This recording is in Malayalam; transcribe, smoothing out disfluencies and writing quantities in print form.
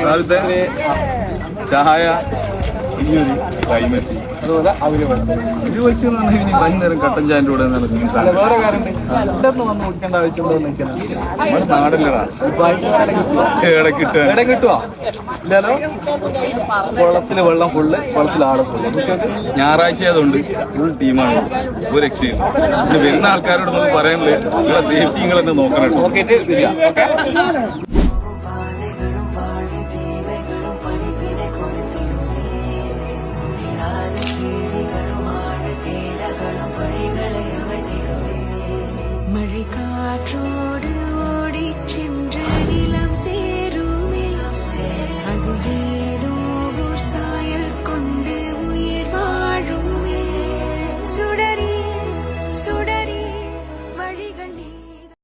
രാവിലത്തെ ചായ ഇനിയൊരു ക്ലൈമറ്റ് അതുപോലെ അവര് വെച്ചെന്ന് പറഞ്ഞാൽ ഇനി വൈകുന്നേരം കട്ടൻ ചായൻ്റെ കൂടെ വേറെ കാര്യം ഇടന്ന് വന്ന് കുടിക്കേണ്ട ആവശ്യമുണ്ടോ നമ്മുടെ നാടല്ലടാ ഇട കിട്ടുവാ ഇല്ലല്ലോ. കുളത്തില് വെള്ളം ഫുള്ള്, കുളത്തിൽ ആള് ഫുള്ള്. ഞായറാഴ്ച ആയതുകൊണ്ട് ഫുൾ ടീമാണ്, ഒരു രക്ഷയില്ല. പിന്നെ വരുന്ന ആൾക്കാരോട് നമുക്ക് പറയാനുള്ളത് നിങ്ങളെ സേഫ്റ്റി നിങ്ങൾ തന്നെ നോക്കണം. നോക്കിയിട്ട് വരിക. மழை காற்றோடு ஓடிச் சென்று நிலம் சேருமே, அது ஏதோ ஓர் சாயல் கொண்டு உயிர் வாழுமே. சுடரே சுடரே வழிகள் நீ